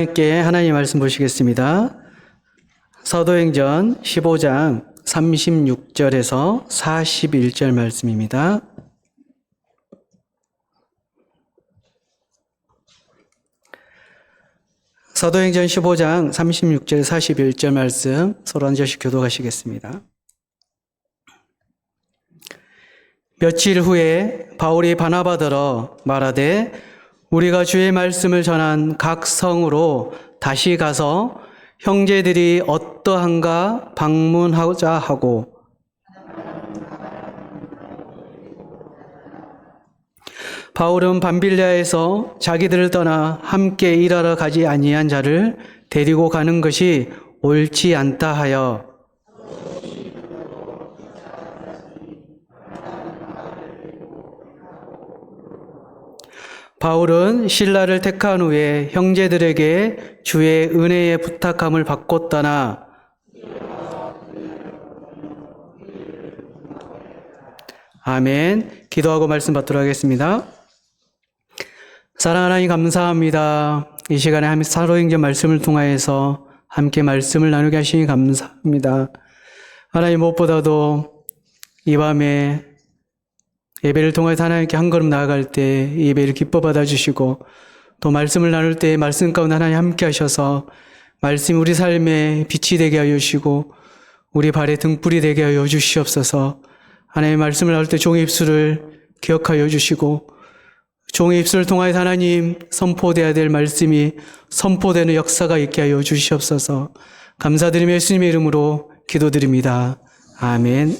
함께 하나님 말씀 보시겠습니다. 사도행전 15장 36절에서 41절 말씀입니다. 사도행전 15장 36절 41절 말씀 서로 한 절씩 교독하시겠습니다. 며칠 후에 바울이 바나바더러 말하되 우리가 주의 말씀을 전한 각 성으로 다시 가서 형제들이 어떠한가 방문하고자 하고 바울은 밤빌리아에서 자기들을 떠나 함께 일하러 가지 아니한 자를 데리고 가는 것이 옳지 않다 하여 바울은 신라를 택한 후에 형제들에게 주의 은혜의 부탁함을 받고 떠나 아멘. 기도하고 말씀 받도록 하겠습니다. 사랑하는 하나님 감사합니다. 이 시간에 사도행전 말씀을 통하여서 함께 말씀을 나누게 하시니 감사합니다. 하나님 무엇보다도 이 밤에 예배를 통해서 하나님께 한 걸음 나아갈 때 예배를 기뻐 받아주시고 또 말씀을 나눌 때 말씀 가운데 하나님 함께 하셔서 말씀이 우리 삶에 빛이 되게 하여 주시고 우리 발에 등불이 되게 하여 주시옵소서. 하나님의 말씀을 나눌 때 종의 입술을 기억하여 주시고 종의 입술을 통하여 하나님 선포되어야 될 말씀이 선포되는 역사가 있게 하여 주시옵소서. 감사드리며 예수님의 이름으로 기도드립니다. 아멘.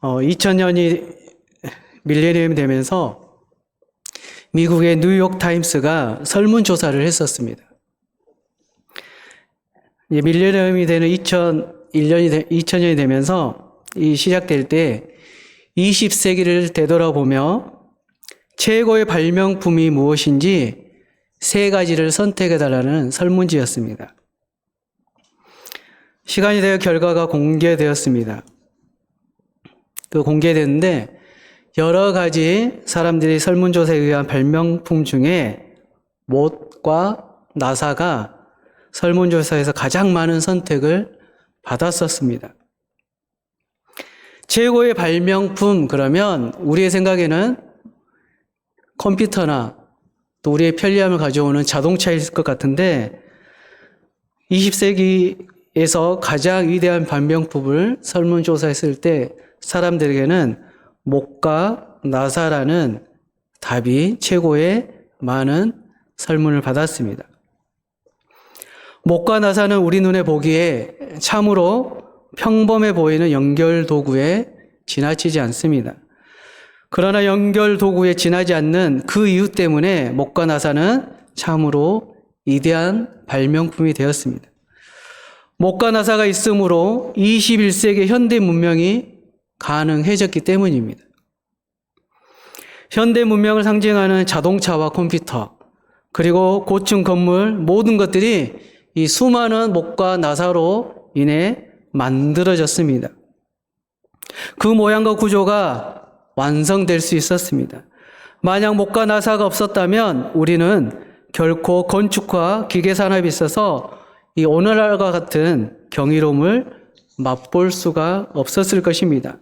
2000년이 밀레니엄이 되면서 미국의 뉴욕 타임스가 설문조사를 했었습니다. 밀레니엄이 되는 2000년이 되면서 시작될 때 20세기를 되돌아보며 최고의 발명품이 무엇인지 세 가지를 선택해달라는 설문지였습니다. 시간이 되어 결과가 공개되었습니다. 공개됐는데 여러 가지 사람들이 설문조사에 의한 발명품 중에 못과 나사가 설문조사에서 가장 많은 선택을 받았었습니다. 최고의 발명품 그러면 우리의 생각에는 컴퓨터나 또 우리의 편리함을 가져오는 자동차일 것 같은데 20세기에서 가장 위대한 발명품을 설문조사했을 때 사람들에게는 목과 나사라는 답이 최고의 많은 설문을 받았습니다. 목과 나사는 우리 눈에 보기에 참으로 평범해 보이는 연결 도구에 지나치지 않습니다. 그러나 연결 도구에 지나지 않는 그 이유 때문에 목과 나사는 참으로 위대한 발명품이 되었습니다. 목과 나사가 있으므로 21세기 현대 문명이 가능해졌기 때문입니다. 현대 문명을 상징하는 자동차와 컴퓨터 그리고 고층 건물 모든 것들이 이 수많은 목과 나사로 인해 만들어졌습니다. 그 모양과 구조가 완성될 수 있었습니다. 만약 목과 나사가 없었다면 우리는 결코 건축과 기계산업에 있어서 이 오늘날과 같은 경이로움을 맛볼 수가 없었을 것입니다.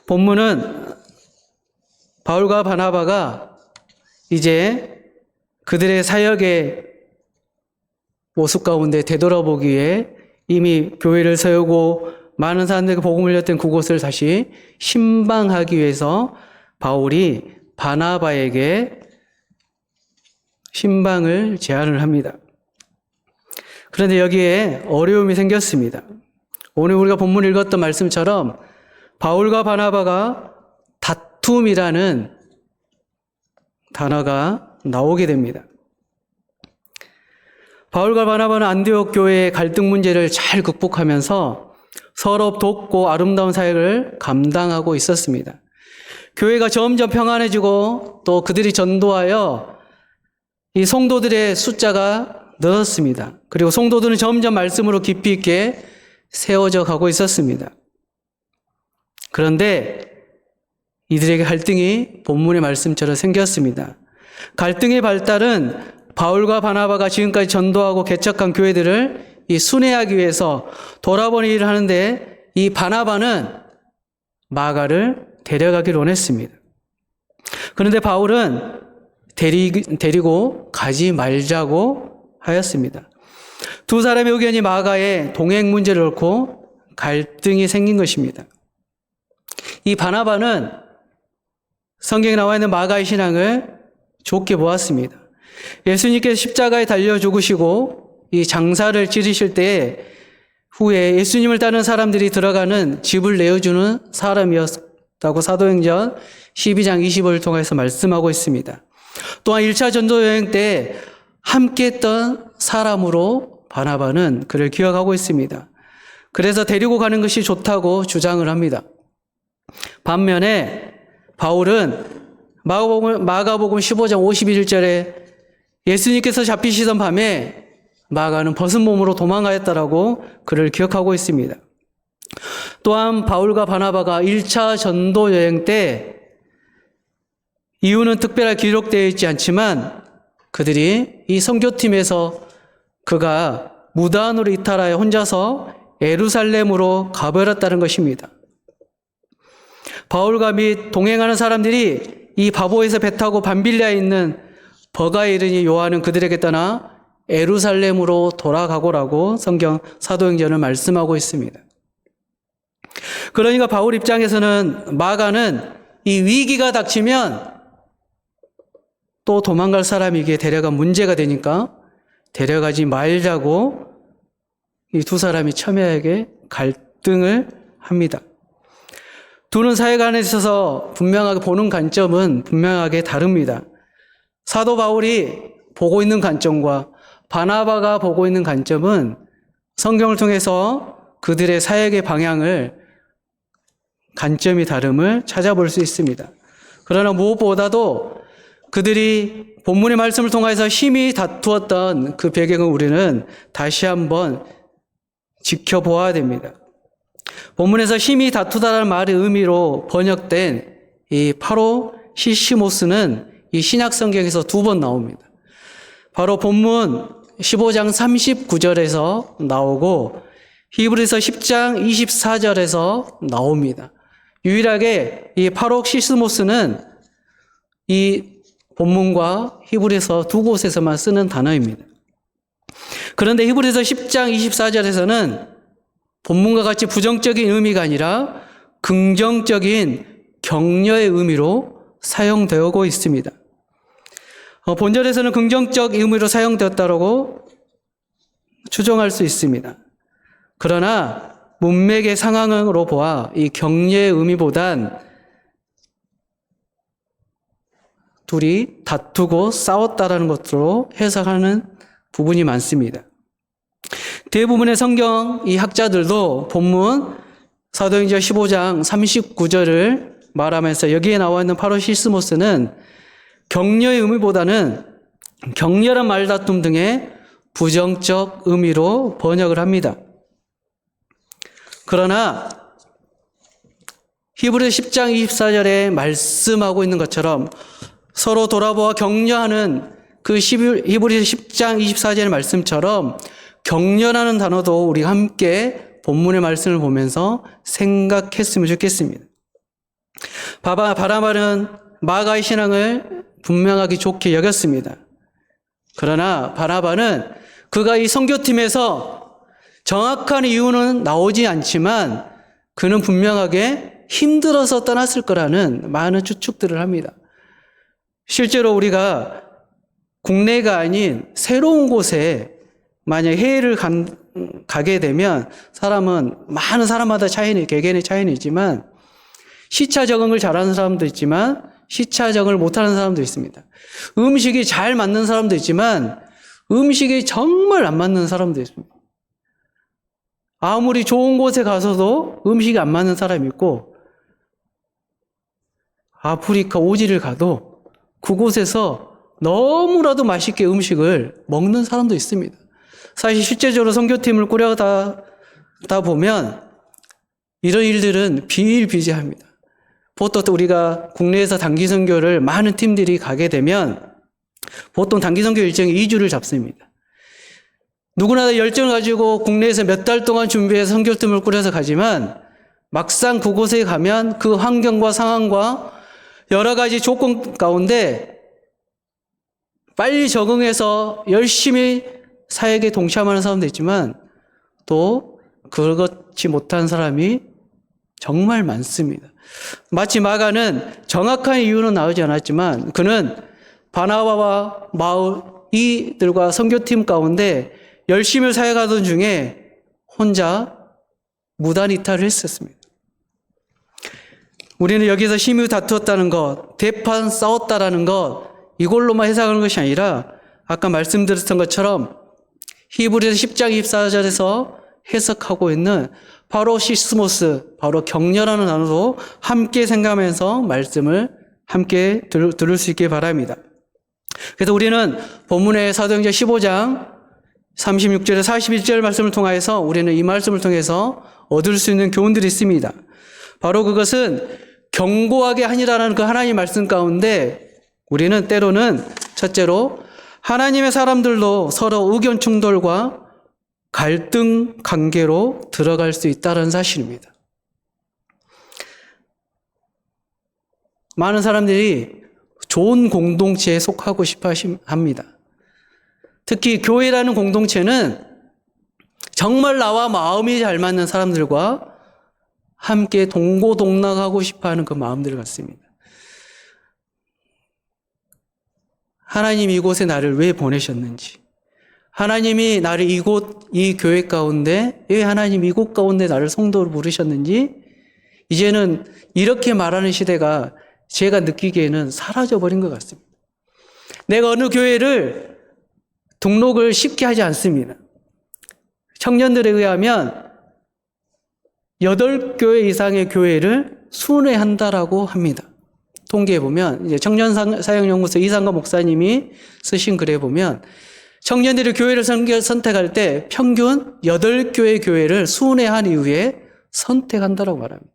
본문은 바울과 바나바가 이제 그들의 사역의 모습 가운데 되돌아보기에 이미 교회를 세우고 많은 사람들에게 복음을 흘렸던 그곳을 다시 신방하기 위해서 바울이 바나바에게 신방을 제안을 합니다. 그런데 여기에 어려움이 생겼습니다. 오늘 우리가 본문을 읽었던 말씀처럼 바울과 바나바가 다툼이라는 단어가 나오게 됩니다. 바울과 바나바는 안디옥 교회의 갈등 문제를 잘 극복하면서 서로 돕고 아름다운 사역을 감당하고 있었습니다. 교회가 점점 평안해지고 또 그들이 전도하여 이 성도들의 숫자가 늘었습니다. 그리고 성도들은 점점 말씀으로 깊이 있게 세워져 가고 있었습니다. 그런데 이들에게 갈등이 본문의 말씀처럼 생겼습니다. 갈등의 발달은 바울과 바나바가 지금까지 전도하고 개척한 교회들을 순회하기 위해서 돌아보는 일을 하는데, 이 바나바는 마가를 데려가기를 원했습니다. 그런데 바울은 데리고 가지 말자고 하였습니다. 두 사람의 의견이 마가의 동행 문제를 놓고 갈등이 생긴 것입니다. 이 바나바는 성경에 나와 있는 마가의 신앙을 좋게 보았습니다. 예수님께서 십자가에 달려 죽으시고 이 장사를 치르실 때 후에 예수님을 따르는 사람들이 들어가는 집을 내어주는 사람이었다고 사도행전 12장 25를 통해서 말씀하고 있습니다. 또한 1차 전도 여행 때 함께했던 사람으로 바나바는 그를 기억하고 있습니다. 그래서 데리고 가는 것이 좋다고 주장을 합니다. 반면에 바울은 마가복음 15장 51절에 예수님께서 잡히시던 밤에 마가는 벗은 몸으로 도망가였다라고 그를 기억하고 있습니다. 또한 바울과 바나바가 1차 전도 여행 때 이유는 특별하게 기록되어 있지 않지만 그들이 이 선교팀에서 그가 무단으로 이탈하여 혼자서 예루살렘으로 가버렸다는 것입니다. 바울과 및 동행하는 사람들이 이 바보에서 배 타고 밤빌리아에 있는 버가에 이르니 요한은 그들에게 떠나 예루살렘으로 돌아가고라고 성경 사도행전을 말씀하고 있습니다. 그러니까 바울 입장에서는 마가는 이 위기가 닥치면 또 도망갈 사람에게 데려가 문제가 되니까 데려가지 말자고 이 두 사람이 첨예하게 갈등을 합니다. 둘은 사회관에 있어서 분명하게 보는 관점은 분명하게 다릅니다. 사도 바울이 보고 있는 관점과 바나바가 보고 있는 관점은 성경을 통해서 그들의 사역의 방향을 관점이 다름을 찾아볼 수 있습니다. 그러나 무엇보다도 그들이 본문의 말씀을 통해서 심히 다투었던 그 배경을 우리는 다시 한번 지켜보아야 됩니다. 본문에서 심히 다투다라는 말의 의미로 번역된 이 파로시시모스는 이 신약 성경에서 2번 나옵니다. 바로 본문 15장 39절에서 나오고 히브리서 10장 24절에서 나옵니다. 유일하게 이 파로시시모스는 이 본문과 히브리서 두 곳에서만 쓰는 단어입니다. 그런데 히브리서 10장 24절에서는 본문과 같이 부정적인 의미가 아니라 긍정적인 격려의 의미로 사용되고 있습니다. 본절에서는 긍정적 의미로 사용되었다고 추정할 수 있습니다. 그러나 문맥의 상황으로 보아 이 격려의 의미보단 둘이 다투고 싸웠다라는 것으로 해석하는 부분이 많습니다. 대부분의 성경 이 학자들도 본문 사도행전 15장 39절을 말하면서 여기에 나와 있는 파로시스모스는 격려의 의미보다는 격렬한 말다툼 등의 부정적 의미로 번역을 합니다. 그러나 히브리서 10장 24절에 말씀하고 있는 것처럼 서로 돌아보아 격려하는 그 히브리서 10장 24절의 말씀처럼 격려라는 단어도 우리가 함께 본문의 말씀을 보면서 생각했으면 좋겠습니다. 바나바는 마가의 신앙을 분명하게 좋게 여겼습니다. 그러나 바나바는 그가 이 선교팀에서 정확한 이유는 나오지 않지만 그는 분명하게 힘들어서 떠났을 거라는 많은 추측들을 합니다. 실제로 우리가 국내가 아닌 새로운 곳에 만약 해외를 가게 되면 많은 사람마다 개개인의 차이는 있지만 시차 적응을 잘하는 사람도 있지만 시차 적응을 못하는 사람도 있습니다. 음식이 잘 맞는 사람도 있지만 음식이 정말 안 맞는 사람도 있습니다. 아무리 좋은 곳에 가서도 음식이 안 맞는 사람이 있고 아프리카 오지를 가도 그곳에서 너무나도 맛있게 음식을 먹는 사람도 있습니다. 사실 실제적으로 선교팀을 꾸려다 보면 이런 일들은 비일비재합니다. 보통 우리가 국내에서 단기 선교를 많은 팀들이 가게 되면 보통 단기 선교 일정이 2주를 잡습니다. 누구나 다 열정을 가지고 국내에서 몇 달 동안 준비해서 선교팀을 꾸려서 가지만 막상 그곳에 가면 그 환경과 상황과 여러 가지 조건 가운데 빨리 적응해서 열심히 사역에 동참하는 사람도 있지만 또 그렇지 못한 사람이 정말 많습니다. 마치 마가는 정확한 이유는 나오지 않았지만 그는 바나바와 마울 이들과 선교팀 가운데 열심히 사역하던 중에 혼자 무단 이탈을 했었습니다. 우리는 여기서 심히 다투었다는 것, 대판 싸웠다라는 것 이걸로만 해석하는 것이 아니라 아까 말씀드렸던 것처럼 히브리서 10장 24절에서 해석하고 있는 바로 시스모스, 바로 격려라는 단어도 함께 생각하면서 말씀을 함께 들을 수 있게 바랍니다. 그래서 우리는 본문의 사도행전 15장 36절에 41절 말씀을 통해서 우리는 이 말씀을 통해서 얻을 수 있는 교훈들이 있습니다. 바로 그것은 견고하게 하니라라는 그 하나님의 말씀 가운데 우리는 때로는 첫째로 하나님의 사람들도 서로 의견 충돌과 갈등 관계로 들어갈 수 있다는 사실입니다. 많은 사람들이 좋은 공동체에 속하고 싶어 합니다. 특히 교회라는 공동체는 정말 나와 마음이 잘 맞는 사람들과 함께 동고동락하고 싶어하는 그 마음들을 갖습니다. 하나님이 이곳에 나를 왜 보내셨는지, 하나님이 나를 이 교회 가운데, 왜 하나님 이곳 가운데 나를 성도로 부르셨는지, 이제는 이렇게 말하는 시대가 제가 느끼기에는 사라져버린 것 같습니다. 내가 어느 교회를 등록을 쉽게 하지 않습니다. 청년들에 의하면 8교회 이상의 교회를 순회한다라고 합니다. 통계에 보면 이제 청년사역연구소 이상가 목사님이 쓰신 글에 보면 청년들이 교회를 선택할 때 평균 8교회 교회를 순회한 이후에 선택한다라고 말합니다.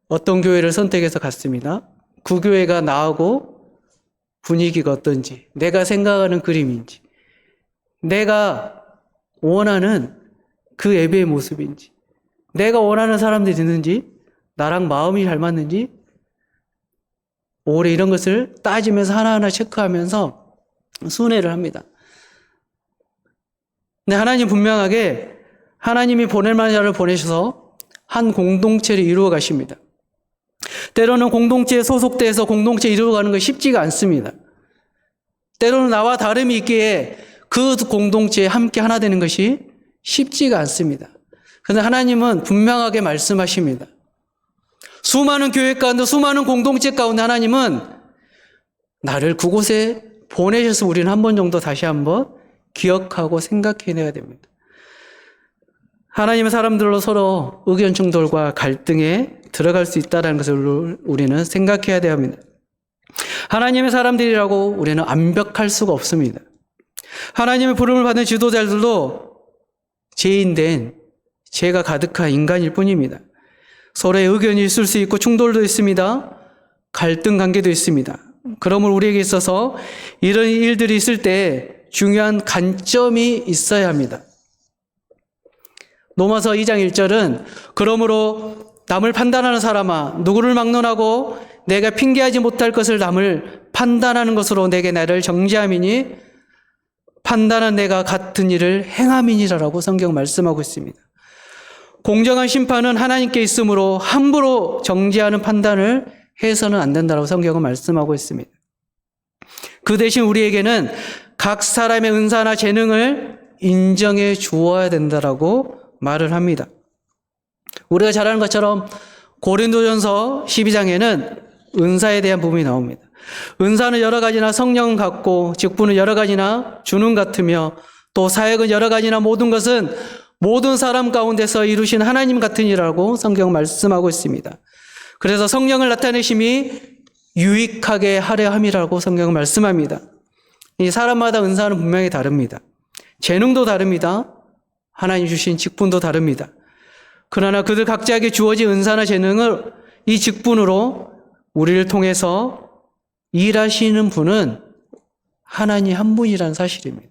어떤 교회를 선택해서 갔습니다. 그 교회가 나하고 분위기가 어떤지, 내가 생각하는 그림인지, 내가 원하는 그 예배의 모습인지, 내가 원하는 사람들이 있는지, 나랑 마음이 잘 맞는지, 오래 이런 것을 따지면서 하나하나 체크하면서 순회를 합니다. 근데 하나님 분명하게 하나님이 보낼 만한 자를 보내셔서 한 공동체를 이루어 가십니다. 때로는 공동체에 소속돼서 공동체 이루어가는 것이 쉽지가 않습니다. 때로는 나와 다름이 있기에 그 공동체에 함께 하나 되는 것이 쉽지가 않습니다. 그런데 하나님은 분명하게 말씀하십니다. 수많은 교회 가운데 수많은 공동체 가운데 하나님은 나를 그곳에 보내셔서 우리는 한 번 정도 다시 한번 기억하고 생각해내야 됩니다. 하나님의 사람들로 서로 의견 충돌과 갈등에 들어갈 수 있다는 것을 우리는 생각해야 됩니다. 하나님의 사람들이라고 우리는 완벽할 수가 없습니다. 하나님의 부름을 받은 지도자들도 죄인된 죄가 가득한 인간일 뿐입니다. 서로의 의견이 있을 수 있고 충돌도 있습니다. 갈등 관계도 있습니다. 그러므로 우리에게 있어서 이런 일들이 있을 때 중요한 관점이 있어야 합니다. 로마서 2장 1절은 그러므로 남을 판단하는 사람아 누구를 막론하고 내가 핑계하지 못할 것을 남을 판단하는 것으로 내게 나를 정죄함이니 판단한 내가 같은 일을 행함이니라라고 성경 말씀하고 있습니다. 공정한 심판은 하나님께 있으므로 함부로 정죄하는 판단을 해서는 안 된다고 성경은 말씀하고 있습니다. 그 대신 우리에게는 각 사람의 은사나 재능을 인정해 주어야 된다라고 말을 합니다. 우리가 잘 아는 것처럼 고린도전서 12장에는 은사에 대한 부분이 나옵니다. 은사는 여러 가지나 성령은 같고 직분은 여러 가지나 주는 같으며 또 사역은 여러 가지나 모든 것은 모든 사람 가운데서 이루신 하나님 같으니라고 성경 말씀하고 있습니다. 그래서 성령을 나타내심이 유익하게 하려 함이라고 성경은 말씀합니다. 이 사람마다 은사는 분명히 다릅니다. 재능도 다릅니다. 하나님 주신 직분도 다릅니다. 그러나 그들 각자에게 주어진 은사나 재능을 이 직분으로 우리를 통해서 일하시는 분은 하나님 한 분이라는 사실입니다.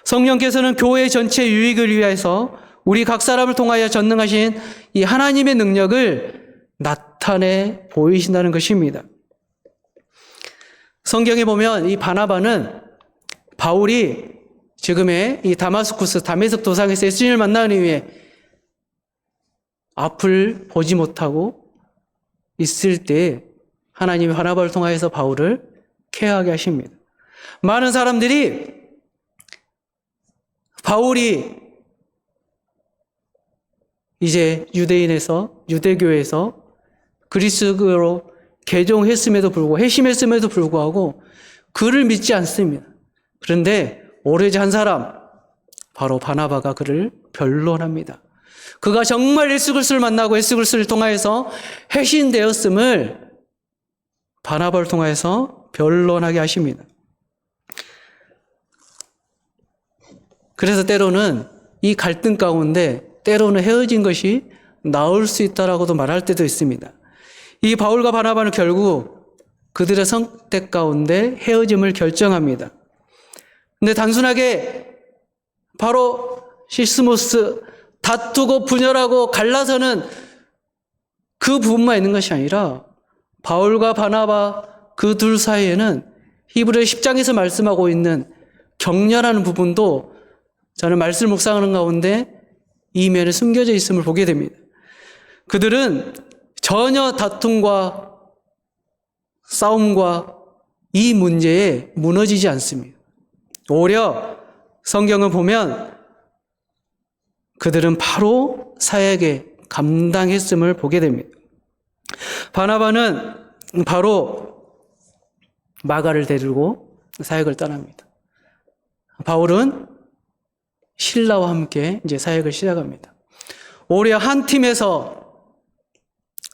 성령께서는 교회 전체 유익을 위해서 우리 각 사람을 통하여 전능하신 이 하나님의 능력을 나타내 보이신다는 것입니다. 성경에 보면 이 바나바는 바울이 지금의 이 다마스쿠스 다메섹 도상에서 예수님을 만나기 위해 앞을 보지 못하고 있을 때 하나님이 바나바를 통하여서 바울을 케어하게 하십니다. 많은 사람들이 바울이 이제 유대교에서 그리스도로 개종했음에도 불구하고 회심했음에도 불구하고 그를 믿지 않습니다. 그런데 오로지 한 사람, 바로 바나바가 그를 변론합니다. 그가 정말 예수 그리스도를 만나고 예수 그리스도를 통하여서 회심되었음을 바나바를 통하여서 변론하게 하십니다. 그래서 때로는 이 갈등 가운데 때로는 헤어진 것이 나을 수 있다라고도 말할 때도 있습니다. 이 바울과 바나바는 결국 그들의 선택 가운데 헤어짐을 결정합니다. 근데 단순하게 바로 시스모스 다투고 분열하고 갈라서는 그 부분만 있는 것이 아니라 바울과 바나바 그 둘 사이에는 히브리 10장에서 말씀하고 있는 격려라는 부분도 저는 말씀을 묵상하는 가운데 이면에 숨겨져 있음을 보게 됩니다. 그들은 전혀 다툼과 싸움과 이 문제에 무너지지 않습니다. 오히려 성경을 보면 그들은 바로 사역에 감당했음을 보게 됩니다. 바나바는 바로 마가를 데리고 사역을 떠납니다. 바울은 실라와 함께 이제 사역을 시작합니다. 오히려 한 팀에서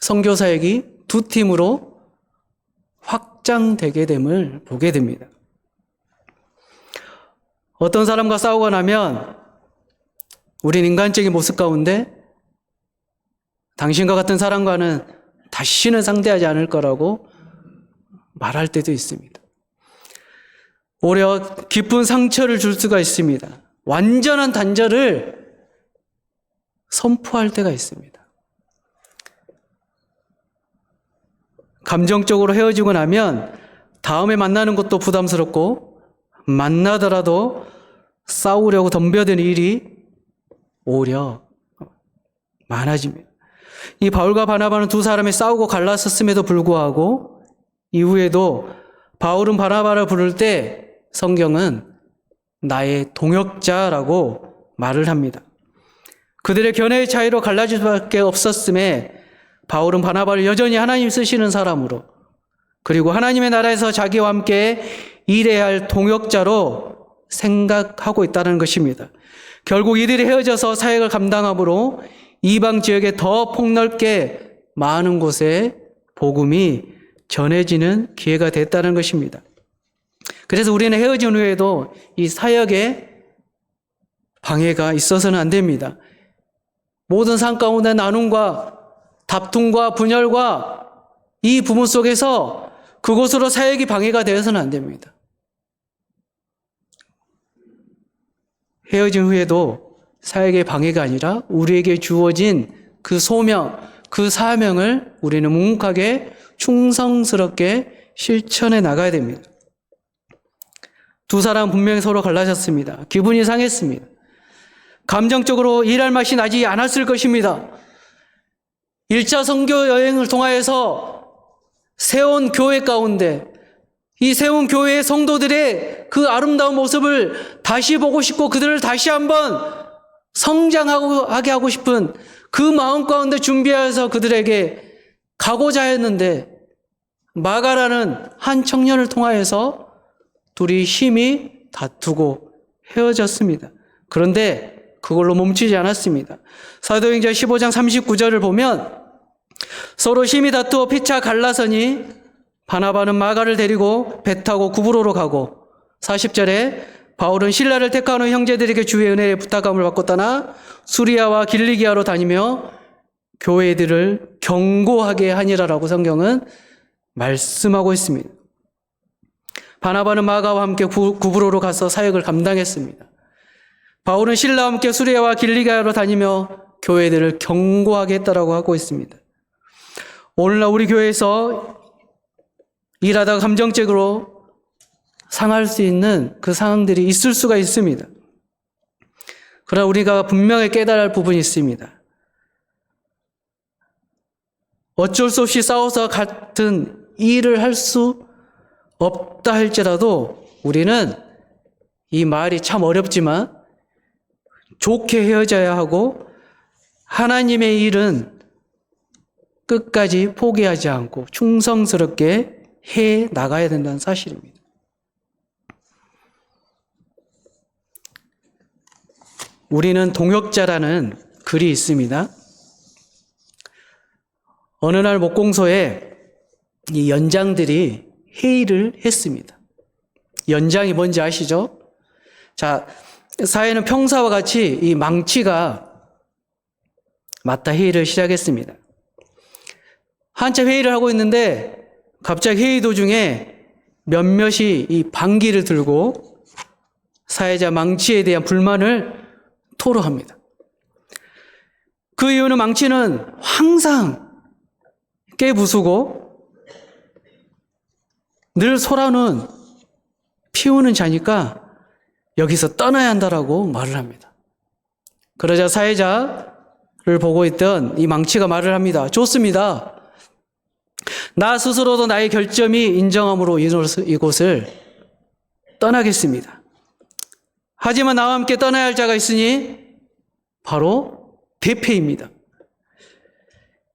선교 사역이 두 팀으로 확장되게 됨을 보게 됩니다. 어떤 사람과 싸우고 나면 우린 인간적인 모습 가운데 당신과 같은 사람과는 다시는 상대하지 않을 거라고 말할 때도 있습니다. 오히려 깊은 상처를 줄 수가 있습니다. 완전한 단절을 선포할 때가 있습니다. 감정적으로 헤어지고 나면 다음에 만나는 것도 부담스럽고 만나더라도 싸우려고 덤벼드는 일이 오히려 많아집니다. 이 바울과 바나바는 두 사람이 싸우고 갈랐었음에도 불구하고 이후에도 바울은 바나바를 부를 때 성경은 나의 동역자라고 말을 합니다. 그들의 견해의 차이로 갈라질 수밖에 없었음에 바울은 바나바를 여전히 하나님 쓰시는 사람으로 그리고 하나님의 나라에서 자기와 함께 일해야 할 동역자로 생각하고 있다는 것입니다. 결국 이들이 헤어져서 사역을 감당함으로 이방 지역에 더 폭넓게 많은 곳에 복음이 전해지는 기회가 됐다는 것입니다. 그래서 우리는 헤어진 후에도 이 사역에 방해가 있어서는 안 됩니다. 모든 삶 가운데 나눔과 다툼과 분열과 이 부분 속에서 그곳으로 사역이 방해가 되어서는 안 됩니다. 헤어진 후에도 사역의 방해가 아니라 우리에게 주어진 그 소명, 그 사명을 우리는 묵묵하게 충성스럽게 실천해 나가야 됩니다. 두 사람 분명히 서로 갈라졌습니다. 기분이 상했습니다. 감정적으로 일할 맛이 나지 않았을 것입니다. 1차 선교 여행을 통하여서 세운 교회 가운데 이 세운 교회의 성도들의 그 아름다운 모습을 다시 보고 싶고 그들을 다시 한번 성장하게 하고 싶은 그 마음 가운데 준비해서 그들에게 가고자 했는데 마가라는 한 청년을 통하여서 둘이 심히 다투고 헤어졌습니다. 그런데 그걸로 멈추지 않았습니다. 사도행전 15장 39절을 보면 서로 심히 다투어 피차 갈라서니 바나바는 마가를 데리고 배 타고 구브로로 가고 40절에 바울은 신라를 택한 후 형제들에게 주의 은혜의 부탁함을 받고 떠나 수리아와 길리기아로 다니며 교회들을 경고하게 하니라라고 성경은 말씀하고 있습니다. 바나바는 마가와 함께 구브로로 가서 사역을 감당했습니다. 바울은 신라와 함께 수리아와 길리기아로 다니며 교회들을 경고하게 했다라고 하고 있습니다. 오늘날 우리 교회에서 일하다가 감정적으로 상할 수 있는 그 상황들이 있을 수가 있습니다. 그러나 우리가 분명히 깨달아야 할 부분이 있습니다. 어쩔 수 없이 싸워서 같은 일을 할 수 없다 할지라도 우리는 이 말이 참 어렵지만 좋게 헤어져야 하고 하나님의 일은 끝까지 포기하지 않고 충성스럽게 해 나가야 된다는 사실입니다. 우리는 동역자라는 글이 있습니다. 어느 날 목공소에 이 연장들이 회의를 했습니다. 연장이 뭔지 아시죠? 자, 사회는 평사와 같이 이 망치가 맞다 회의를 시작했습니다. 한참 회의를 하고 있는데 갑자기 회의 도중에 몇몇이 이 방귀를 들고 사회자 망치에 대한 불만을 토로합니다. 그 이유는 망치는 항상 깨부수고 늘 소란은 피우는 자니까 여기서 떠나야 한다라고 말을 합니다. 그러자 사회자를 보고 있던 이 망치가 말을 합니다. 좋습니다. 나 스스로도 나의 결점이 인정함으로 이곳을 떠나겠습니다. 하지만 나와 함께 떠나야 할 자가 있으니 바로 대패입니다.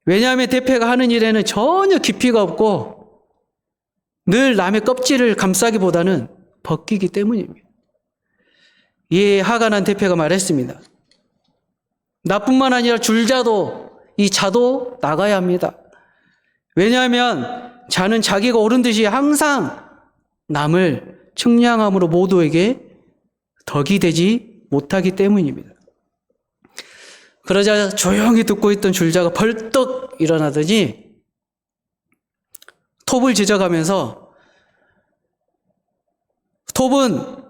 왜냐하면 대패가 하는 일에는 전혀 깊이가 없고 늘 남의 껍질을 감싸기보다는 벗기기 때문입니다. 이에 화가 난 대패가 말했습니다. 나뿐만 아니라 줄자도 이 자도 나가야 합니다. 왜냐하면 자는 자기가 옳은 듯이 항상 남을 측량함으로 모두에게 덕이 되지 못하기 때문입니다. 그러자 조용히 듣고 있던 줄자가 벌떡 일어나더니 톱을 지적하면서 톱은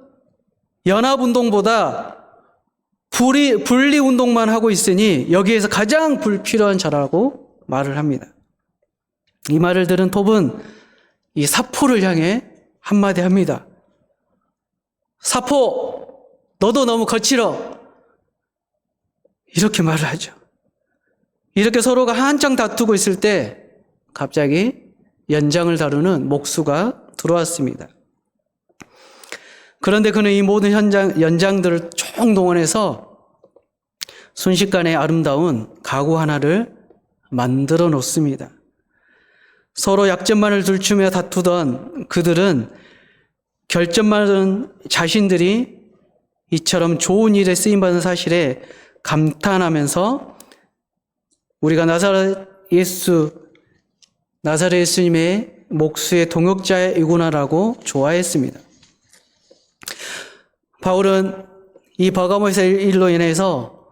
연합운동보다 분리운동만 하고 있으니 여기에서 가장 불필요한 자라고 말을 합니다. 이 말을 들은 톱은 이 사포를 향해 한마디 합니다. 사포, 너도 너무 거칠어. 이렇게 말을 하죠. 이렇게 서로가 한창 다투고 있을 때 갑자기 연장을 다루는 목수가 들어왔습니다. 그런데 그는 이 모든 연장들을 총동원해서 순식간에 아름다운 가구 하나를 만들어 놓습니다. 서로 약점만을 들추며 다투던 그들은 결점 많은 자신들이 이처럼 좋은 일에 쓰임받은 사실에 감탄하면서 우리가 나사렛 예수님의 목수의 동역자이구나라고 좋아했습니다. 바울은 이 버가모에서의 일로 인해서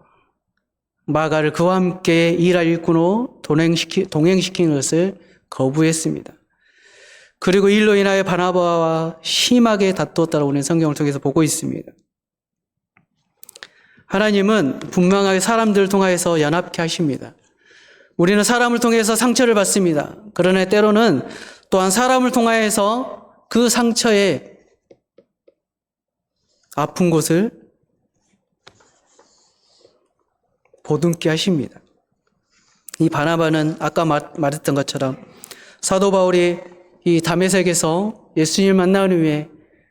마가를 그와 함께 일할 일꾼으로 동행시키는 것을 거부했습니다. 그리고 일로 인하여 바나바와 심하게 다투었다고 우리는 성경을 통해서 보고 있습니다. 하나님은 분명하게 사람들을 통하여서 연합케 하십니다. 우리는 사람을 통해서 상처를 받습니다. 그러나 때로는 또한 사람을 통하여서 그 상처의 아픈 곳을 보듬게 하십니다. 이 바나바는 아까 말했던 것처럼 사도 바울이 이 다메섹에서 예수님을 만나는 후에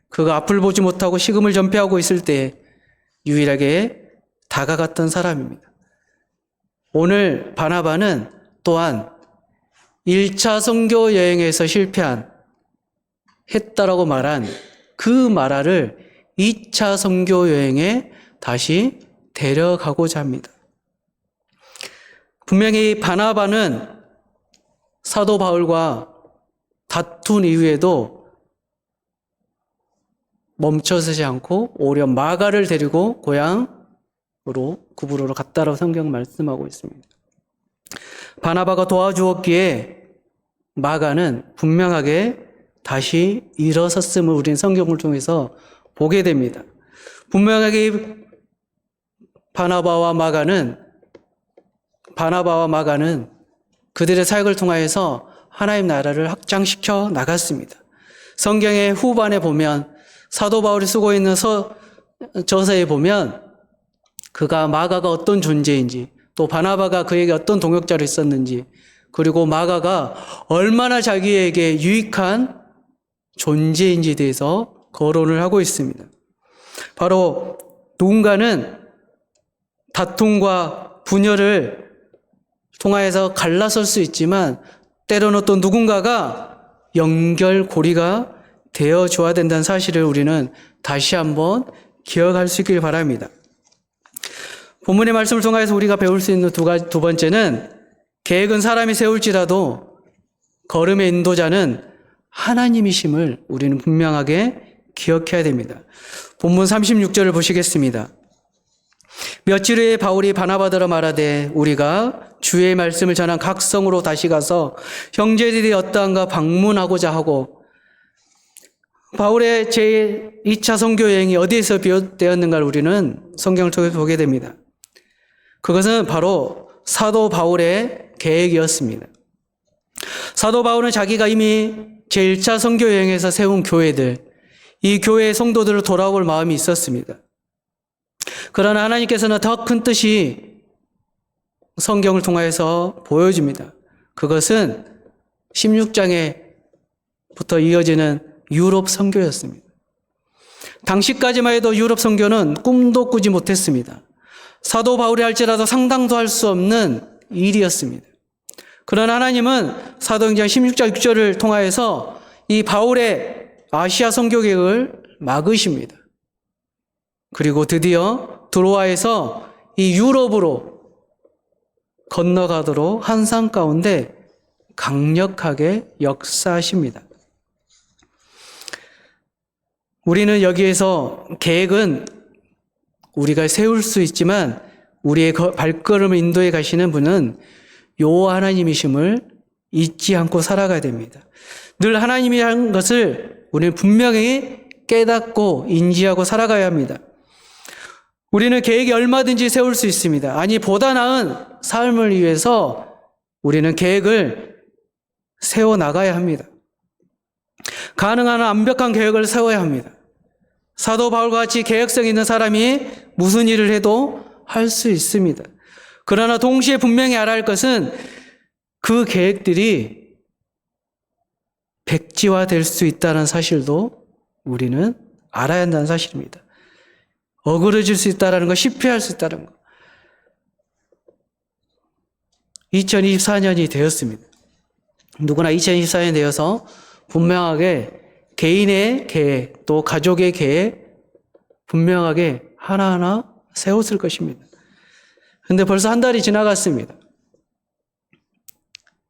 그가 앞을 보지 못하고 식음을 전폐하고 있을 때 유일하게 다가갔던 사람입니다. 오늘 바나바는 또한 1차 선교 여행에서 했다라고 말한 그 마라를 2차 선교 여행에 다시 데려가고자 합니다. 분명히 바나바는 사도 바울과 다툰 이후에도 멈춰서지 않고 오히려 마가를 데리고 고향으로 구브로로 갔다라고 성경 말씀하고 있습니다. 바나바가 도와주었기에 마가는 분명하게 다시 일어섰음을 우리는 성경을 통해서 보게 됩니다. 분명하게 바나바와 마가는 그들의 사역을 통하여서 하나님 나라를 확장시켜 나갔습니다. 성경의 후반에 보면 사도 바울이 쓰고 있는 저서에 보면 마가가 어떤 존재인지, 또 바나바가 그에게 어떤 동역자로 있었는지, 그리고 마가가 얼마나 자기에게 유익한 존재인지에 대해서 거론을 하고 있습니다. 바로 누군가는 다툼과 분열을 통하여서 갈라설 수 있지만 때로는 또 누군가가 연결고리가 되어줘야 된다는 사실을 우리는 다시 한번 기억할 수 있길 바랍니다. 본문의 말씀을 통해서 우리가 배울 수 있는 두 번째는 계획은 사람이 세울지라도 걸음의 인도자는 하나님이심을 우리는 분명하게 기억해야 됩니다. 본문 36절을 보시겠습니다. 며칠 후에 바울이 바나바더러 말하되 우리가 주의 말씀을 전한 각 성으로 다시 가서 형제들이 어떠한가 방문하고자 하고, 바울의 제2차 선교 여행이 어디에서 비롯되었는가를 우리는 성경을 통해서 보게 됩니다. 그것은 바로 사도 바울의 계획이었습니다. 사도 바울은 자기가 이미 제1차 선교 여행에서 세운 교회들, 이 교회의 성도들을 돌아볼 마음이 있었습니다. 그러나 하나님께서는 더 큰 뜻이 성경을 통해서 보여줍니다. 그것은 16장에부터 이어지는 유럽 선교였습니다. 당시까지만 해도 유럽 선교는 꿈도 꾸지 못했습니다. 사도 바울이 할지라도 상상도 할 수 없는 일이었습니다. 그러나 하나님은 사도행전 16장 6절을 통하여서 이 바울의 아시아 선교 계획을 막으십니다. 그리고 드디어 드로아에서 이 유럽으로 건너가도록 환상 가운데 강력하게 역사하십니다. 우리는 여기에서 계획은 우리가 세울 수 있지만 우리의 발걸음을 인도해 가시는 분은 여호와 하나님이심을 잊지 않고 살아가야 됩니다. 늘 하나님이 한 것을 우리는 분명히 깨닫고 인지하고 살아가야 합니다. 우리는 계획이 얼마든지 세울 수 있습니다. 아니, 보다 나은 삶을 위해서 우리는 계획을 세워나가야 합니다. 가능한 완벽한 계획을 세워야 합니다. 사도 바울과 같이 계획성 있는 사람이 무슨 일을 해도 할 수 있습니다. 그러나 동시에 분명히 알아야 할 것은 그 계획들이 백지화될 수 있다는 사실도 우리는 알아야 한다는 사실입니다. 어그러질 수 있다는 것, 실패할 수 있다는 것. 2024년이 되었습니다. 누구나 2024년이 되어서 분명하게 개인의 계획, 또 가족의 계획 분명하게 하나하나 세웠을 것입니다. 그런데 벌써 한 달이 지나갔습니다.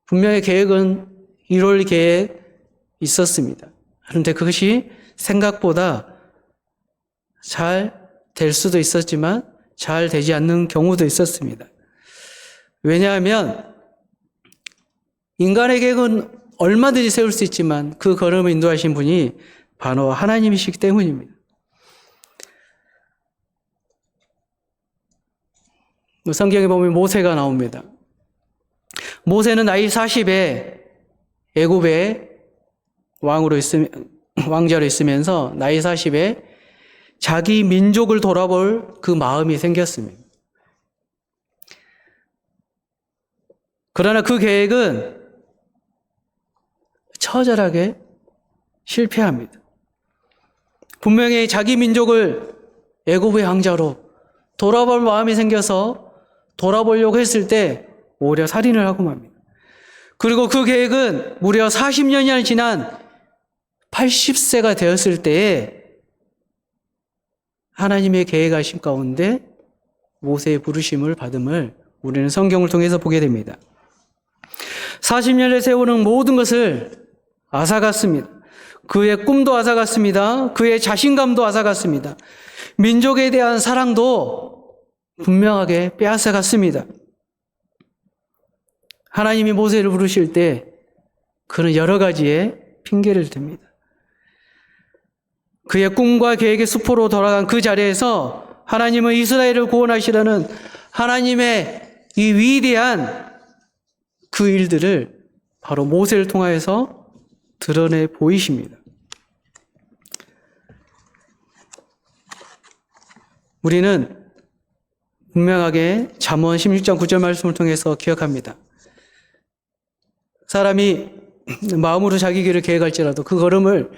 분명히 계획은 1월 계획 있었습니다. 그런데 그것이 생각보다 잘 될 수도 있었지만 잘 되지 않는 경우도 있었습니다. 왜냐하면 인간의 계획은 얼마든지 세울 수 있지만 그 걸음을 인도하신 분이 바로 하나님이시기 때문입니다. 성경에 보면 모세가 나옵니다. 모세는 나이 40에 애굽의 왕자로 있으면서 나이 40에 자기 민족을 돌아볼 그 마음이 생겼습니다. 그러나 그 계획은 처절하게 실패합니다. 분명히 자기 민족을 애굽의 왕자로 돌아볼 마음이 생겨서 돌아보려고 했을 때 오히려 살인을 하고 맙니다. 그리고 그 계획은 무려 40년이 지난 80세가 되었을 때에 하나님의 계획하심 가운데 모세의 부르심을 받음을 우리는 성경을 통해서 보게 됩니다. 40년을 세우는 모든 것을 앗아갔습니다. 그의 꿈도 앗아갔습니다. 그의 자신감도 앗아갔습니다. 민족에 대한 사랑도 분명하게 빼앗아갔습니다. 하나님이 모세를 부르실 때 그는 여러 가지의 핑계를 댑니다. 그의 꿈과 계획의 수포로 돌아간 그 자리에서 하나님은 이스라엘을 구원하시려는 하나님의 이 위대한 그 일들을 바로 모세를 통하여서 드러내 보이십니다. 우리는 분명하게 잠언 16장 9절 말씀을 통해서 기억합니다. 사람이 마음으로 자기 길을 계획할지라도 그 걸음을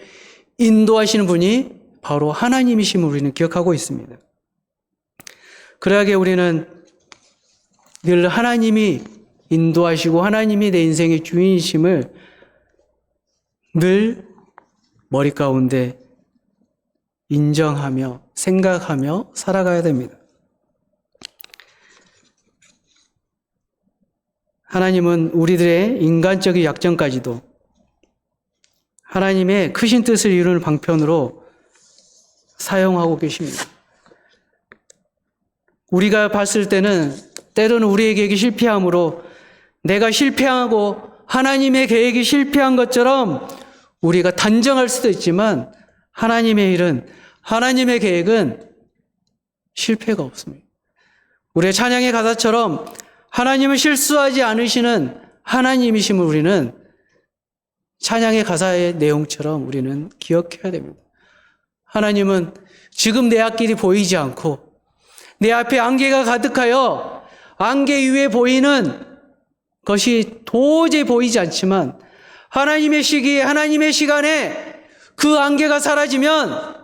인도하시는 분이 바로 하나님이심을 우리는 기억하고 있습니다. 그러하기에 우리는 늘 하나님이 인도하시고 하나님이 내 인생의 주인이심을 늘 머리 가운데 인정하며 생각하며 살아가야 됩니다. 하나님은 우리들의 인간적인 약점까지도 하나님의 크신 뜻을 이루는 방편으로 사용하고 계십니다. 우리가 봤을 때는 때로는 우리의 계획이 실패함으로 내가 실패하고 하나님의 계획이 실패한 것처럼 우리가 단정할 수도 있지만 하나님의 일은, 하나님의 계획은 실패가 없습니다. 우리의 찬양의 가사처럼 하나님은 실수하지 않으시는 하나님이심을 우리는 찬양의 가사의 내용처럼 우리는 기억해야 됩니다. 하나님은 지금 내 앞길이 보이지 않고 내 앞에 안개가 가득하여 안개 위에 보이는 것이 도저히 보이지 않지만 하나님의 시기에 하나님의 시간에 그 안개가 사라지면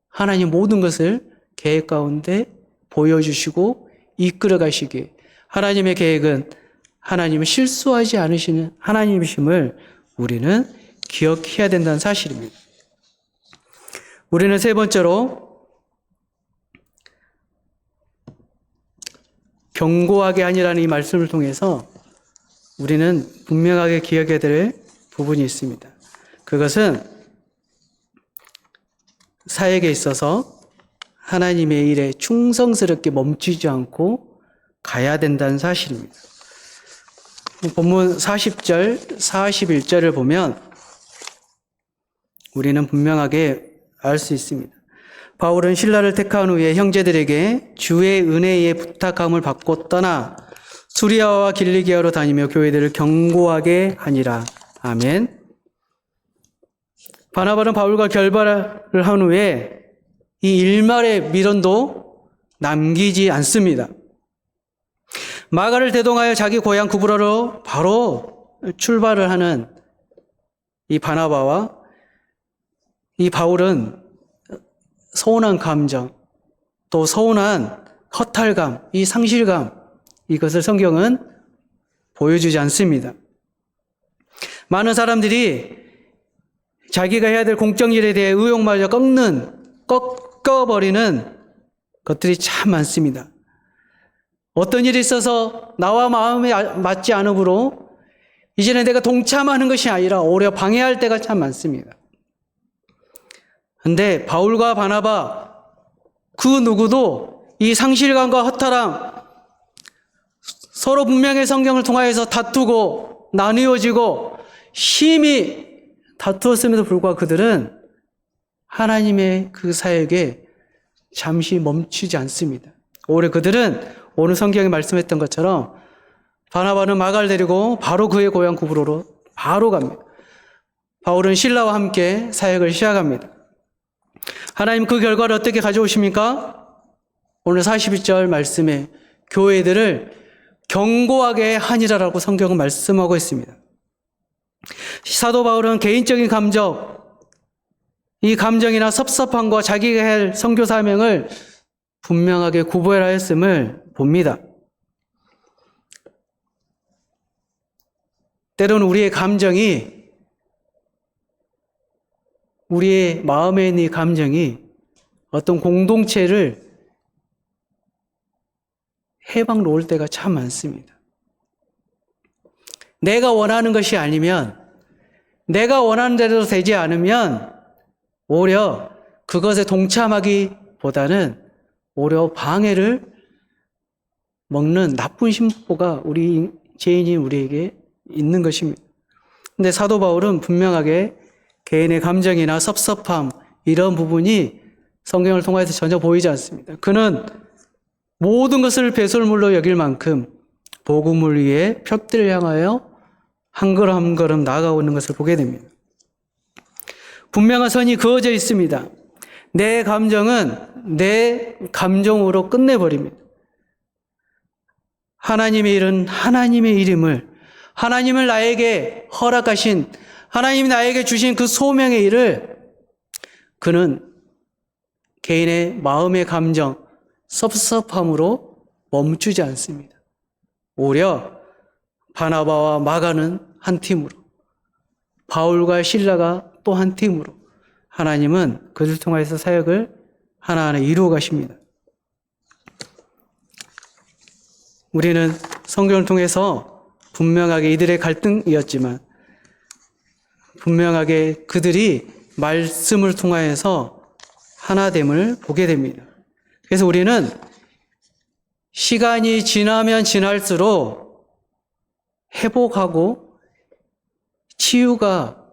하나님 모든 것을 계획 가운데 보여주시고 이끌어 가시기에 하나님의 계획은 하나님은 실수하지 않으시는 하나님이심을 우리는 기억해야 된다는 사실입니다. 우리는 세 번째로 견고하게 하니라는 이 말씀을 통해서 우리는 분명하게 기억해야 될 부분이 있습니다. 그것은 사역에 있어서 하나님의 일에 충성스럽게 멈추지 않고 가야 된다는 사실입니다. 본문 40절, 41절을 보면 우리는 분명하게 알 수 있습니다. 바울은 신라를 택한 후에 형제들에게 주의 은혜에 부탁함을 받고 떠나 수리아와 길리기아로 다니며 교회들을 견고하게 하니라. 아멘. 바나바는 바울과 결발을 한 후에 이 일말의 미련도 남기지 않습니다. 마가를 대동하여 자기 고향 구브로로 바로 출발을 하는 이 바나바와 이 바울은 서운한 감정, 또 서운한 허탈감, 이 상실감, 이것을 성경은 보여주지 않습니다. 많은 사람들이 자기가 해야 될 공적 일에 대해 의욕마저 꺾어버리는 것들이 참 많습니다. 어떤 일이 있어서 나와 마음에 맞지 않으므로 이제는 내가 동참하는 것이 아니라 오히려 방해할 때가 참 많습니다. 그런데 바울과 바나바 그 누구도 이 상실감과 허탈함, 서로 분명히 성경을 통하여서 다투고 나누어지고 심히 다투었음에도 불구하고 그들은 하나님의 그 사역에 잠시 멈추지 않습니다. 오히려 그들은 오늘 성경이 말씀했던 것처럼 바나바는 마가를 데리고 바로 그의 고향 구브로로 바로 갑니다. 바울은 신라와 함께 사역을 시작합니다. 하나님 그 결과를 어떻게 가져오십니까? 오늘 42절 말씀에 교회들을 견고하게 하니라라고 성경은 말씀하고 있습니다. 사도 바울은 개인적인 감정, 이 감정이나 섭섭함과 자기가 할 선교 사명을 분명하게 구별하였음을 봅니다. 때로는 우리의 감정이, 우리의 마음에 있는 이 감정이 어떤 공동체를 해방 놓을 때가 참 많습니다. 내가 원하는 것이 아니면 내가 원하는 대로 되지 않으면 오히려 그것에 동참하기보다는 오히려 방해를 먹는 나쁜 심보가 우리 죄인인 우리에게 있는 것입니다. 근데 사도 바울은 분명하게 개인의 감정이나 섭섭함 이런 부분이 성경을 통해서 전혀 보이지 않습니다. 그는 모든 것을 배설물로 여길 만큼 복음을 위해 표대를 향하여 한 걸음 한 걸음 나아가고 있는 것을 보게 됩니다. 분명한 선이 그어져 있습니다. 내 감정은 내 감정으로 끝내버립니다. 하나님의 일은 하나님의 이름을, 하나님을 나에게 허락하신, 하나님이 나에게 주신 그 소명의 일을 그는 개인의 마음의 감정, 섭섭함으로 멈추지 않습니다. 오히려 바나바와 마가는 한 팀으로, 바울과 실라가 또 한 팀으로 하나님은 그들 통해서 사역을 하나하나 이루어 가십니다. 우리는 성경을 통해서 분명하게 이들의 갈등이었지만 분명하게 그들이 말씀을 통하여서 하나됨을 보게 됩니다. 그래서 우리는 시간이 지나면 지날수록 회복하고 치유가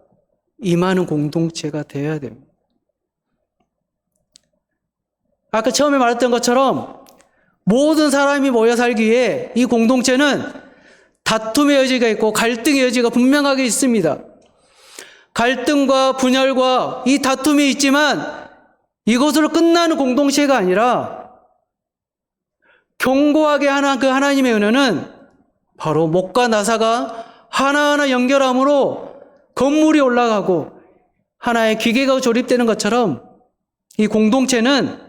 임하는 공동체가 되어야 됩니다. 아까 처음에 말했던 것처럼 모든 사람이 모여 살기에 이 공동체는 다툼의 여지가 있고 갈등의 여지가 분명하게 있습니다. 갈등과 분열과 이 다툼이 있지만 이것으로 끝나는 공동체가 아니라 견고하게 하는 그 하나님의 은혜는 바로 목과 나사가 하나하나 연결함으로 건물이 올라가고 하나의 기계가 조립되는 것처럼 이 공동체는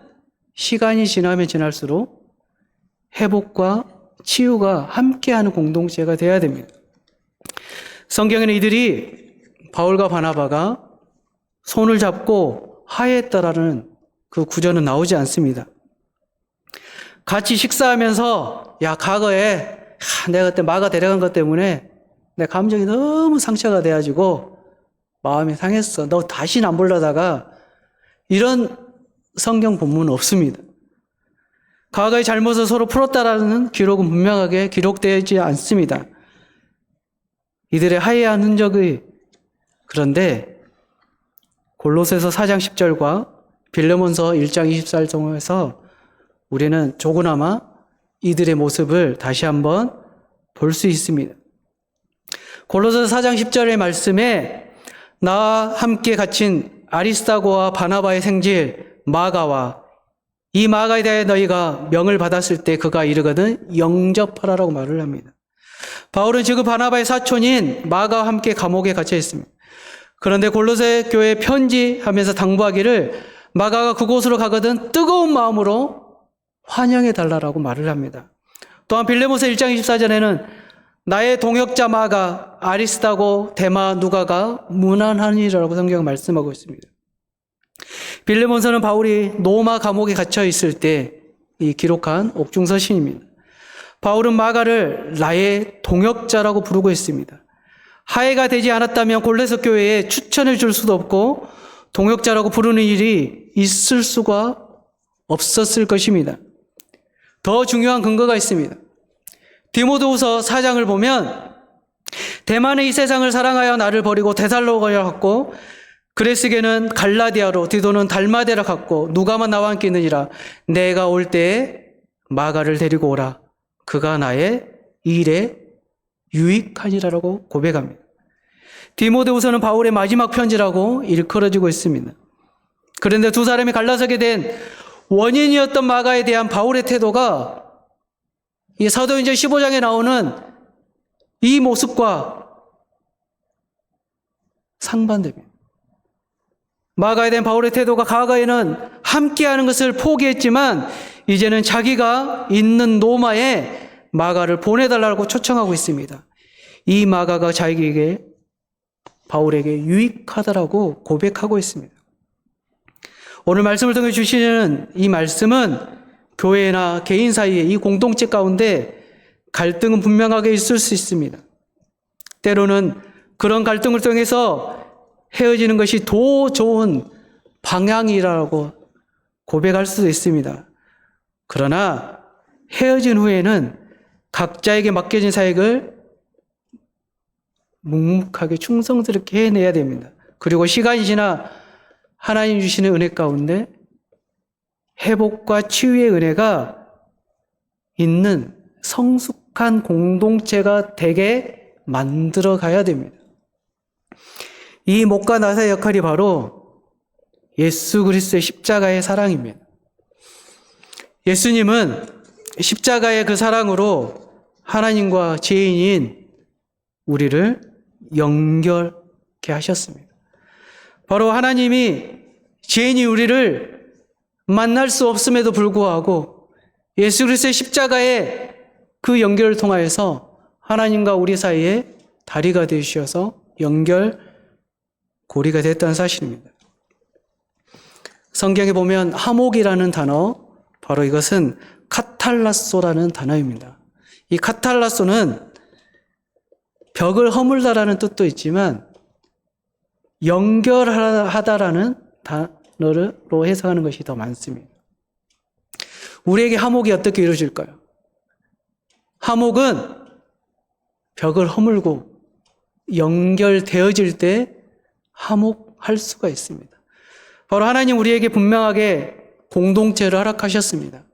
시간이 지나면 지날수록 회복과 치유가 함께하는 공동체가 되어야 됩니다. 성경에는 이들이 바울과 바나바가 손을 잡고 화해했다라는 그 구절은 나오지 않습니다. 같이 식사하면서 과거에 내가 그때 마가 데려간 것 때문에 내 감정이 너무 상처가 돼가지고 마음이 상했어. 너 다시는 안 보려다가 이런 성경 본문은 없습니다. 과거의 잘못을 서로 풀었다라는 기록은 분명하게 기록되지 않습니다. 이들의 화해한 흔적이 그런데 골로새서 4장 10절과 빌레몬서 1장 24절 통해서 우리는 조그나마 이들의 모습을 다시 한번 볼 수 있습니다. 골로새서 4장 10절의 말씀에 나와 함께 갇힌 아리스다고와 바나바의 생질 마가와 이 마가에 대해 너희가 명을 받았을 때 그가 이르거든 영접하라라고 말을 합니다. 바울은 지금 바나바의 사촌인 마가와 함께 감옥에 갇혀 있습니다. 그런데 골로새 교회에 편지하면서 당부하기를 마가가 그곳으로 가거든 뜨거운 마음으로 환영해 달라라고 말을 합니다. 또한 빌레몬서 1장 24절에는 나의 동역자 마가 아리스다고 데마 누가가 문안하니라고 성경은 말씀하고 있습니다. 빌레몬서는 바울이 로마 감옥에 갇혀 있을 때 이 기록한 옥중서신입니다. 바울은 마가를 나의 동역자라고 부르고 있습니다. 화해가 되지 않았다면 골로새 교회에 추천해 줄 수도 없고 동역자라고 부르는 일이 있을 수가 없었을 것입니다. 더 중요한 근거가 있습니다. 디모데후서 4장을 보면 대만은 이 세상을 사랑하여 나를 버리고 데살로니가로 갔고 그레스게는 갈라디아로 디도는 달마데라 갔고 누가만 나와 함께 있느니라. 내가 올 때에 마가를 데리고 오라. 그가 나의 일에 유익하니라라고 고백합니다. 디모데후서는 바울의 마지막 편지라고 일컬어지고 있습니다. 그런데 두 사람이 갈라서게 된 원인이었던 마가에 대한 바울의 태도가 이 사도행전 15장에 나오는 이 모습과 상반됩니다. 마가에 대한 바울의 태도가 과거에는 함께하는 것을 포기했지만 이제는 자기가 있는 로마에 마가를 보내달라고 초청하고 있습니다. 이 마가가 자기에게 바울에게 유익하다라고 고백하고 있습니다. 오늘 말씀을 통해 주시는 이 말씀은 교회나 개인 사이에 이 공동체 가운데 갈등은 분명하게 있을 수 있습니다. 때로는 그런 갈등을 통해서 헤어지는 것이 더 좋은 방향이라고 고백할 수도 있습니다. 그러나 헤어진 후에는 각자에게 맡겨진 사역을 묵묵하게 충성스럽게 해내야 됩니다. 그리고 시간이 지나 하나님 주시는 은혜 가운데 회복과 치유의 은혜가 있는 성숙한 공동체가 되게 만들어 가야 됩니다. 이 목과 나사의 역할이 바로 예수 그리스도의 십자가의 사랑입니다. 예수님은 십자가의 그 사랑으로 하나님과 죄인인 우리를 연결케 하셨습니다. 바로 하나님이 죄인인 우리를 만날 수 없음에도 불구하고 예수 그리스도의 십자가의 그 연결을 통하여서 하나님과 우리 사이에 다리가 되셔서 연결고리가 됐다는 사실입니다. 성경에 보면 화목이라는 단어, 바로 이것은 카탈라소라는 단어입니다. 이 카탈라소는 벽을 허물다라는 뜻도 있지만 연결하다라는 단어로 해석하는 것이 더 많습니다. 우리에게 화목이 어떻게 이루어질까요? 화목은 벽을 허물고 연결되어질 때 화목할 수가 있습니다. 바로 하나님 우리에게 분명하게 공동체를 허락하셨습니다.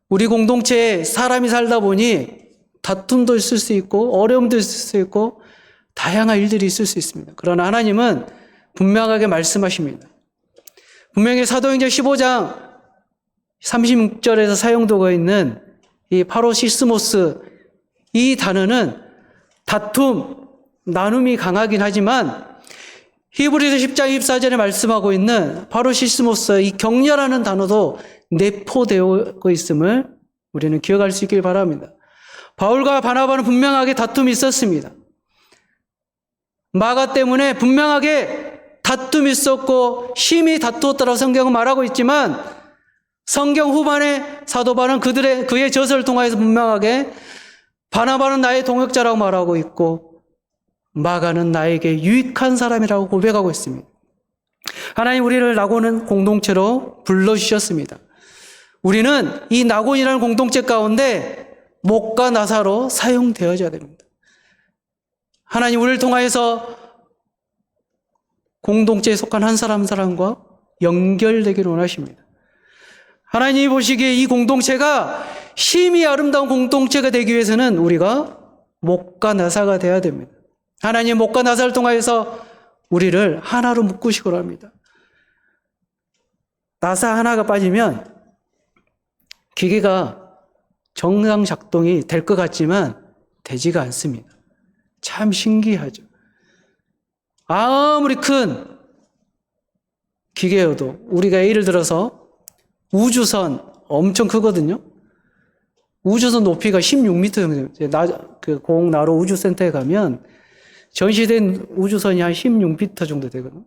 우리 공동체에 사람이 살다 보니 다툼도 있을 수 있고 어려움도 있을 수 있고 다양한 일들이 있을 수 있습니다. 그러나 하나님은 분명하게 말씀하십니다. 분명히 사도행전 15장 36절에서 사용되고 있는 이 파로시스모스, 이 단어는 다툼, 나눔이 강하긴 하지만 히브리서 10장 24절에 말씀하고 있는 파로시스모스, 이 격려라는 단어도 내포되고 있음을 우리는 기억할 수 있길 바랍니다. 바울과 바나바는 분명하게 다툼이 있었습니다. 마가 때문에 분명하게 다툼이 있었고 심히 다투었다라고 성경은 말하고 있지만 성경 후반에 사도 바울은 그의 저서를 통하여서 분명하게 바나바는 나의 동역자라고 말하고 있고 마가는 나에게 유익한 사람이라고 고백하고 있습니다. 하나님 우리를 나고는 공동체로 불러주셨습니다. 우리는 이 나곤이라는 공동체 가운데 목과 나사로 사용되어져야 됩니다. 하나님 우리를 통하여서 공동체에 속한 한 사람 한 사람과 연결되기를 원하십니다. 하나님이 보시기에 이 공동체가 심히 아름다운 공동체가 되기 위해서는 우리가 목과 나사가 되어야 됩니다. 하나님 목과 나사를 통하여서 우리를 하나로 묶으시고 합니다. 나사 하나가 빠지면 기계가 정상 작동이 될 것 같지만 되지가 않습니다. 참 신기하죠. 아무리 큰 기계여도 우리가 예를 들어서 우주선 엄청 크거든요. 우주선 높이가 16m 정도 됩니다. 공나로 우주센터에 가면 전시된 우주선이 한 16m 정도 되거든요.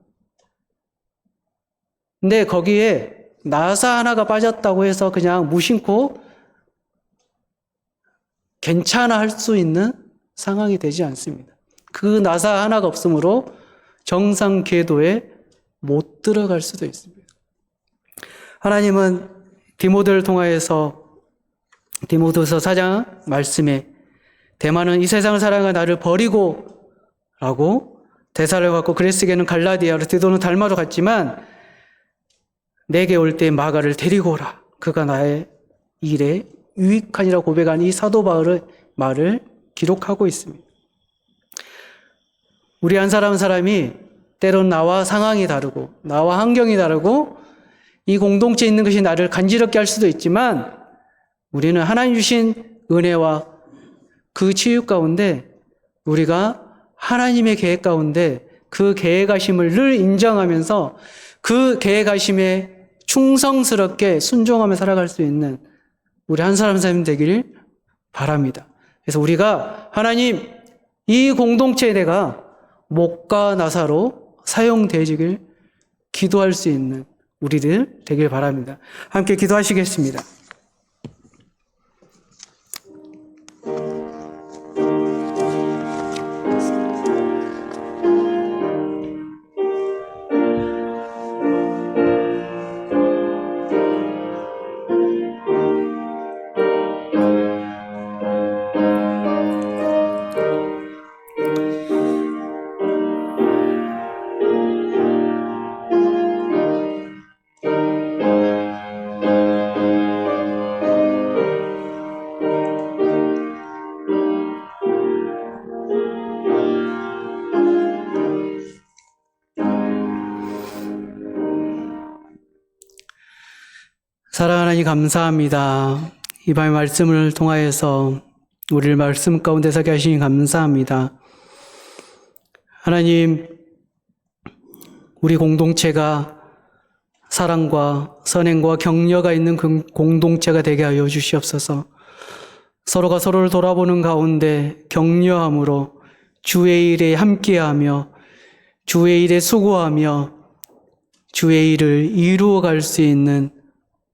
근데 거기에 나사 하나가 빠졌다고 해서 그냥 무심코 괜찮아 할 수 있는 상황이 되지 않습니다. 그 나사 하나가 없으므로 정상 궤도에 못 들어갈 수도 있습니다. 하나님은 디모데를 통하여서 디모데서 4장 말씀에 대만은 이 세상을 사랑하여 나를 버리고 라고 대사를 갖고 그레스게는 갈라디아로 디도는 달마로 갔지만 내게 올 때 마가를 데리고 오라. 그가 나의 일에 유익하니라 고백한 이 사도 바울의 말을 기록하고 있습니다. 우리 한 사람 한 사람이 때론 나와 상황이 다르고 나와 환경이 다르고 이 공동체에 있는 것이 나를 간지럽게 할 수도 있지만 우리는 하나님 주신 은혜와 그 치유 가운데 우리가 하나님의 계획 가운데 그 계획하심을 늘 인정하면서 그 계획하심에 충성스럽게 순종하며 살아갈 수 있는 우리 한 사람 한 사람 되기를 바랍니다. 그래서 우리가 하나님 이 공동체에 내가 목과 나사로 사용되어지길 기도할 수 있는 우리들 되길 바랍니다. 함께 기도하시겠습니다. 사랑하는 하나님 감사합니다. 이 밤의 말씀을 통하여서 우리를 말씀 가운데 서게 하시니 감사합니다. 하나님, 우리 공동체가 사랑과 선행과 격려가 있는 그 공동체가 되게 하여 주시옵소서. 서로가 서로를 돌아보는 가운데 격려함으로 주의 일에 함께하며 주의 일에 수고하며 주의 일을 이루어갈 수 있는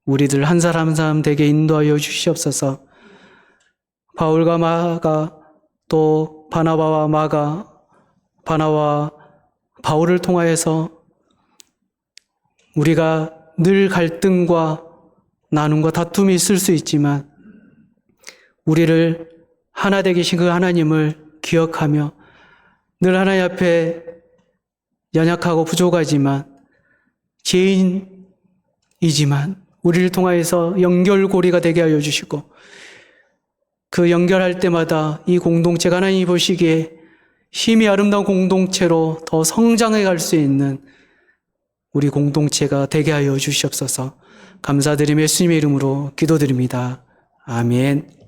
우리들 한 사람 한 사람 되게 인도하여 주시옵소서. 바울과 마가 또 바나바와 마가 바나와 바울을 통하여서 우리가 늘 갈등과 나눔과 다툼이 있을 수 있지만 우리를 하나 되게 하신 그 하나님을 기억하며 늘 하나님 앞에 연약하고 부족하지만 죄인이지만 우리를 통하여서 연결고리가 되게 하여 주시고 그 연결할 때마다 이 공동체가 하나님이 보시기에 힘이 아름다운 공동체로 더 성장해 갈 수 있는 우리 공동체가 되게 하여 주시옵소서. 감사드리며 예수님의 이름으로 기도드립니다. 아멘.